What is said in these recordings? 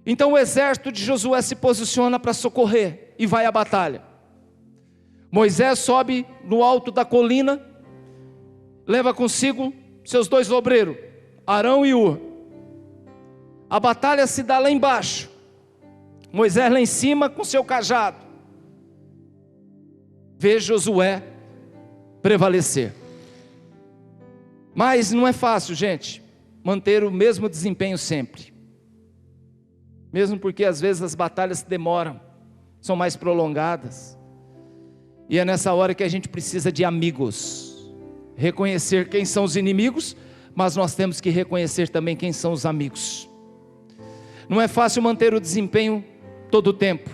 Então o exército de Josué se posiciona para socorrer e vai à batalha. Moisés sobe no alto da colina, leva consigo seus 2 obreiros, Arão e Hur. A batalha se dá lá embaixo, Moisés lá em cima com seu cajado, vê Josué prevalecer. Mas não é fácil, gente, manter o mesmo desempenho sempre, mesmo porque às vezes as batalhas demoram, são mais prolongadas, e é nessa hora que a gente precisa de amigos, reconhecer quem são os inimigos, mas nós temos que reconhecer também quem são os amigos. Não é fácil manter o desempenho todo o tempo,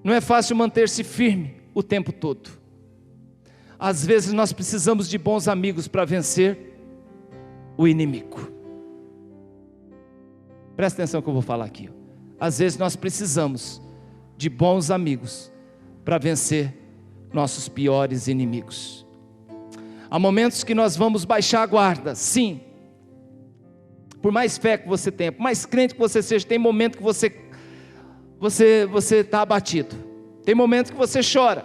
não é fácil manter-se firme o tempo todo. Às vezes nós precisamos de bons amigos para vencer o inimigo. Presta atenção que eu vou falar aqui. Às vezes nós precisamos de bons amigos para vencer nossos piores inimigos. Há momentos que nós vamos baixar a guarda, sim. Por mais fé que você tenha, por mais crente que você seja, tem momento que você está abatido. Tem momentos que você chora.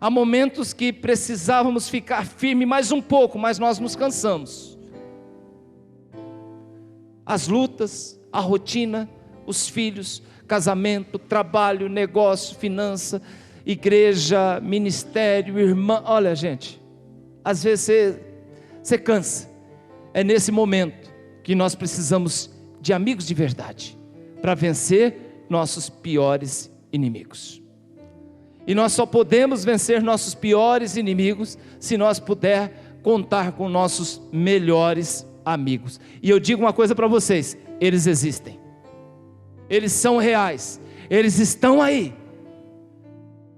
Há momentos que precisávamos ficar firme mais um pouco, mas nós nos cansamos. As lutas, a rotina, os filhos, casamento, trabalho, negócio, finança, igreja, ministério, irmã. Olha, gente, às vezes você cansa. É nesse momento que nós precisamos de amigos de verdade para vencer nossos piores inimigos. E nós só podemos vencer nossos piores inimigos se nós puder contar com nossos melhores amigos. E eu digo uma coisa para vocês: eles existem, eles são reais, eles estão aí.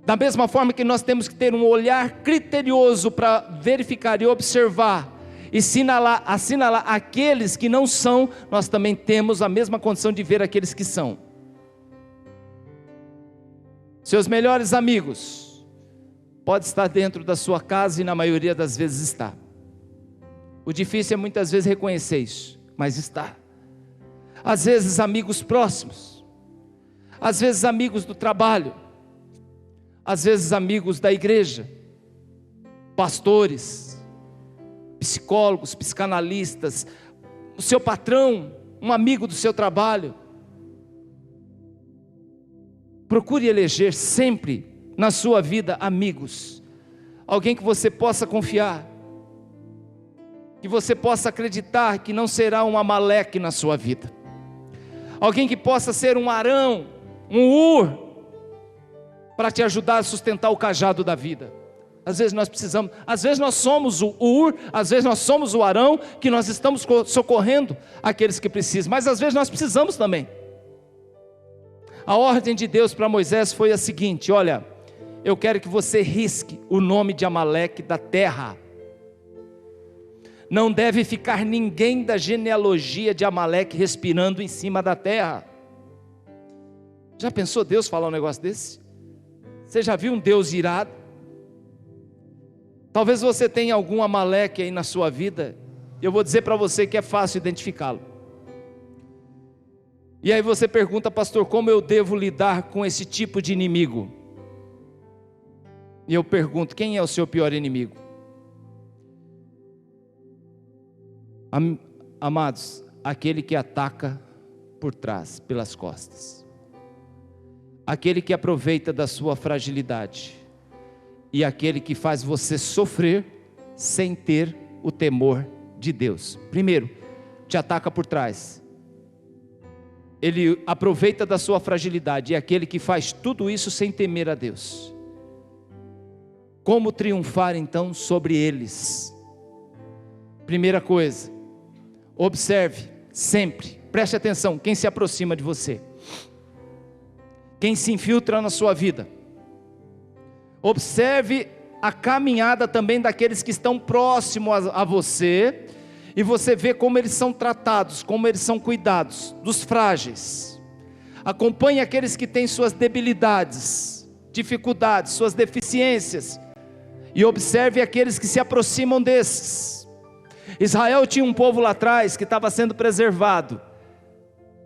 Da mesma forma que nós temos que ter um olhar criterioso para verificar e observar e assinalar aqueles que não são, nós também temos a mesma condição de ver aqueles que são. Seus melhores amigos pode estar dentro da sua casa e na maioria das vezes está. O difícil é muitas vezes reconhecer isso, mas está. Às vezes amigos próximos, às vezes amigos do trabalho, às vezes amigos da igreja, pastores, psicólogos, psicanalistas, o seu patrão, um amigo do seu trabalho. Procure eleger sempre na sua vida amigos, alguém que você possa confiar, que você possa acreditar que não será um Amaleque na sua vida, alguém que possa ser um Arão, um Hur, para te ajudar a sustentar o cajado da vida. Às vezes nós precisamos, às vezes nós somos o Hur, às vezes nós somos o Arão, que nós estamos socorrendo aqueles que precisam, mas às vezes nós precisamos também. A ordem de Deus para Moisés foi a seguinte: olha, eu quero que você risque o nome de Amaleque da terra. Não deve ficar ninguém da genealogia de Amaleque respirando em cima da terra. Já pensou Deus falar um negócio desse? Você já viu um Deus irado? Talvez você tenha algum Amaleque aí na sua vida. Eu vou dizer para você que é fácil identificá-lo. E aí você pergunta: pastor, como eu devo lidar com esse tipo de inimigo? E eu pergunto: quem é o seu pior inimigo? Amados, aquele que ataca por trás, pelas costas, aquele que aproveita da sua fragilidade, e aquele que faz você sofrer sem ter o temor de Deus. Primeiro, te ataca por trás, ele aproveita da sua fragilidade, e aquele que faz tudo isso sem temer a Deus. Como triunfar então sobre eles? Primeira coisa, observe sempre, preste atenção, quem se aproxima de você, quem se infiltra na sua vida. Observe a caminhada também daqueles que estão próximos a você, e você vê como eles são tratados, como eles são cuidados, dos frágeis. Acompanhe aqueles que têm suas debilidades, dificuldades, suas deficiências, e observe aqueles que se aproximam desses. Israel tinha um povo lá atrás que estava sendo preservado,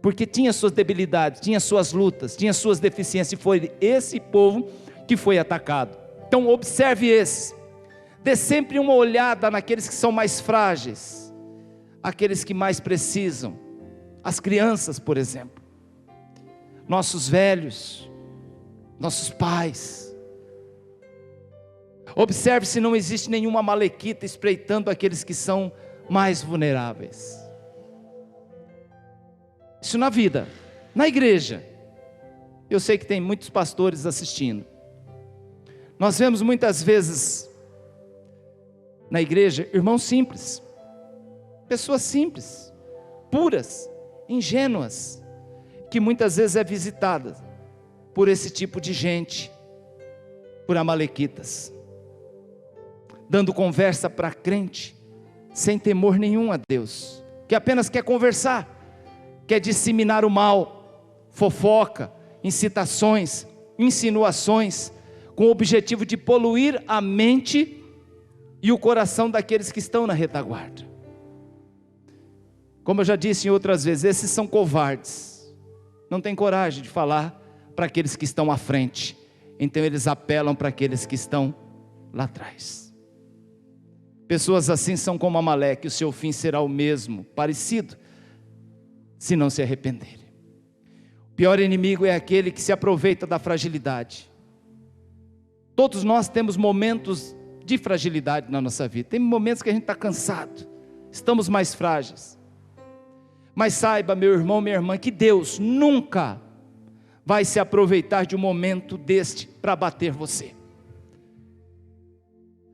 porque tinha suas debilidades, tinha suas lutas, tinha suas deficiências, e foi esse povo que foi atacado. Então observe esses, dê sempre uma olhada naqueles que são mais frágeis, aqueles que mais precisam, as crianças, por exemplo, nossos velhos, nossos pais. Observe se não existe nenhuma malequita espreitando aqueles que são mais vulneráveis. Isso na vida, na igreja. Eu sei que tem muitos pastores assistindo. Nós vemos muitas vezes na igreja irmãos simples, pessoas simples, puras, ingênuas, que muitas vezes é visitada por esse tipo de gente, por amalequitas, dando conversa para crente, sem temor nenhum a Deus, que apenas quer conversar, quer disseminar o mal, fofoca, incitações, insinuações, com o objetivo de poluir a mente e o coração daqueles que estão na retaguarda. Como eu já disse em outras vezes, esses são covardes, não têm coragem de falar para aqueles que estão à frente, então eles apelam para aqueles que estão lá atrás. Pessoas assim são como Amaleque, o seu fim será o mesmo, parecido, se não se arrependerem. O pior inimigo é aquele que se aproveita da fragilidade. Todos nós temos momentos de fragilidade na nossa vida, tem momentos que a gente está cansado, estamos mais frágeis. Mas saiba, meu irmão, minha irmã, que Deus nunca vai se aproveitar de um momento deste para bater você.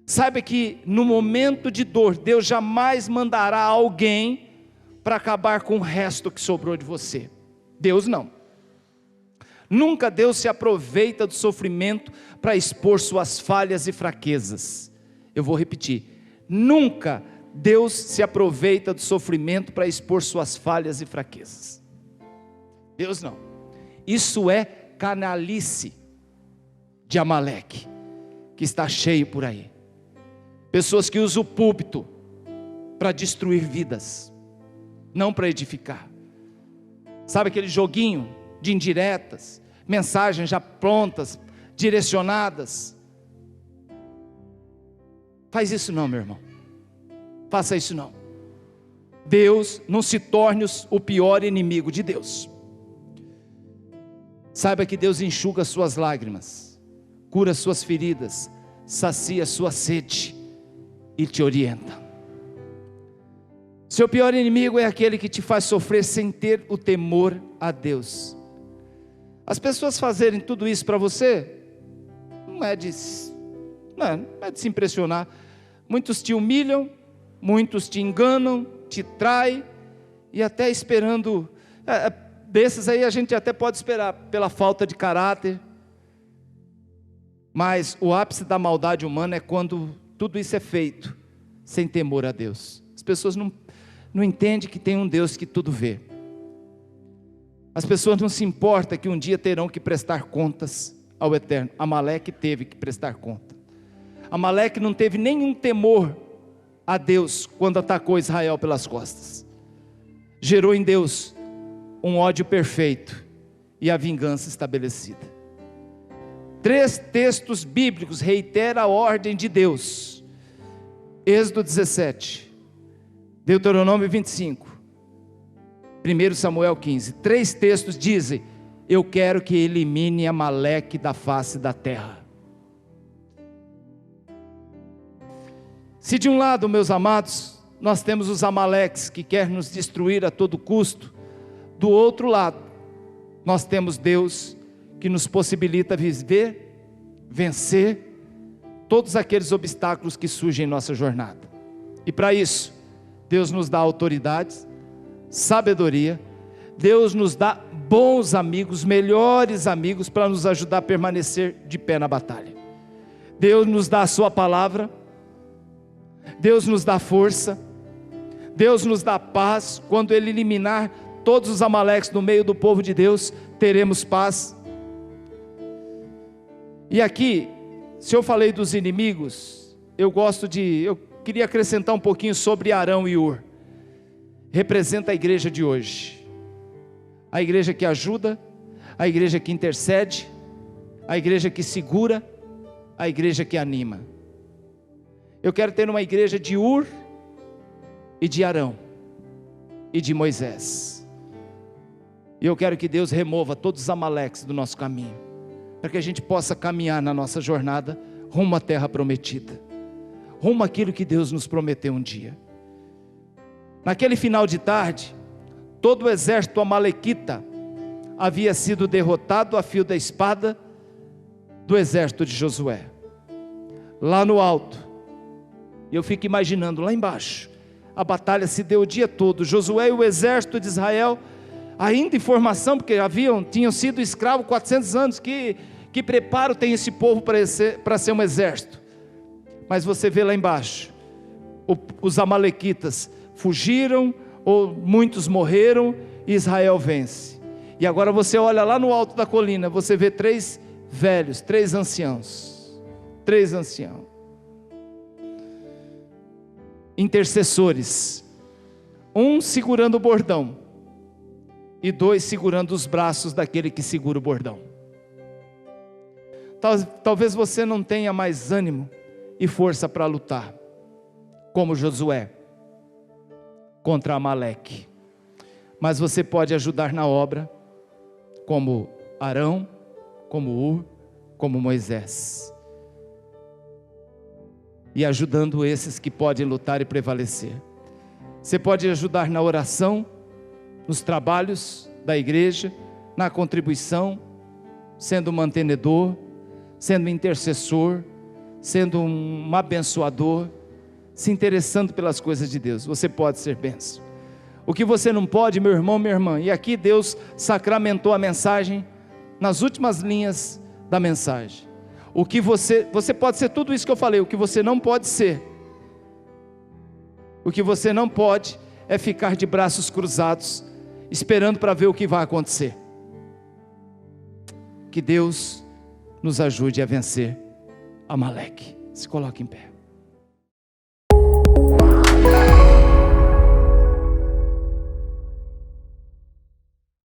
Saiba que no momento de dor, Deus jamais mandará alguém para acabar com o resto que sobrou de você. Deus não. Nunca Deus se aproveita do sofrimento para expor suas falhas e fraquezas. Eu vou repetir, nunca Deus se aproveita do sofrimento para expor suas falhas e fraquezas. Deus não. Isso é canalice de Amaleque, que está cheio por aí. Pessoas que usam o púlpito para destruir vidas, não para edificar. Sabe aquele joguinho de indiretas, mensagens já prontas, direcionadas? Faz isso não, meu irmão. Faça isso não. Deus, não se torne o pior inimigo de Deus. Saiba que Deus enxuga suas lágrimas, cura suas feridas, sacia sua sede e te orienta. Seu pior inimigo é aquele que te faz sofrer sem ter o temor a Deus. As pessoas fazerem tudo isso para você, não é de se impressionar. Muitos te humilham, muitos te enganam, te traem, e até esperando, desses aí a gente até pode esperar, pela falta de caráter, mas o ápice da maldade humana é quando tudo isso é feito, sem temor a Deus. As pessoas não entendem que tem um Deus que tudo vê, as pessoas não se importam que um dia terão que prestar contas ao Eterno. Amaleque teve que prestar conta. Amaleque não teve nenhum temor a Deus quando atacou Israel pelas costas. Gerou em Deus um ódio perfeito e a vingança estabelecida. 3 textos bíblicos reiteram a ordem de Deus. Êxodo 17, Deuteronômio 25, 1 Samuel 15. 3 textos dizem: eu quero que elimine Amaleque da face da terra. Se de um lado, meus amados, nós temos os Amaleques que querem nos destruir a todo custo, do outro lado, nós temos Deus que nos possibilita viver, vencer todos aqueles obstáculos que surgem em nossa jornada. E para isso, Deus nos dá autoridade, sabedoria, Deus nos dá bons amigos, melhores amigos para nos ajudar a permanecer de pé na batalha. Deus nos dá a sua palavra, Deus nos dá força, Deus nos dá paz. Quando Ele eliminar todos os amaleques no meio do povo de Deus, teremos paz. E aqui, se eu falei dos inimigos, eu queria acrescentar um pouquinho sobre Arão e Ur. Representa a igreja de hoje. a igreja que ajuda, a igreja que intercede, a igreja que segura, a igreja que anima. Eu quero ter uma igreja de Ur e de Arão e de Moisés. E eu quero que Deus remova todos os amaleques do nosso caminho, para que a gente possa caminhar na nossa jornada rumo à terra prometida, rumo àquilo que Deus nos prometeu um dia. Naquele final de tarde, todo o exército amalequita havia sido derrotado a fio da espada do exército de Josué. Lá no alto, eu fico imaginando lá embaixo, a batalha se deu o dia todo, Josué e o exército de Israel, ainda em formação, porque tinham sido escravos 400 anos, que preparo tem esse povo para ser um exército? Mas você vê lá embaixo, os amalequitas fugiram, ou muitos morreram, e Israel vence. E agora você olha lá no alto da colina, você vê 3 velhos, 3 anciãos, 3 anciãos, intercessores, um segurando o bordão, e 2 segurando os braços daquele que segura o bordão. Talvez você não tenha mais ânimo e força para lutar, como Josué, contra Amaleque, mas você pode ajudar na obra, como Arão, como Ur, como Moisés, e ajudando esses que podem lutar e prevalecer. Você pode ajudar na oração, nos trabalhos da igreja, na contribuição, sendo um mantenedor, sendo um intercessor, sendo um abençoador, se interessando pelas coisas de Deus. Você pode ser bênção. O que você não pode, meu irmão, minha irmã, e aqui Deus sacramentou a mensagem nas últimas linhas da mensagem. O que você pode ser tudo isso que eu falei. O que você não pode ser, o que você não pode é ficar de braços cruzados, esperando para ver o que vai acontecer. Que Deus nos ajude a vencer Amaleque. Se coloque em pé.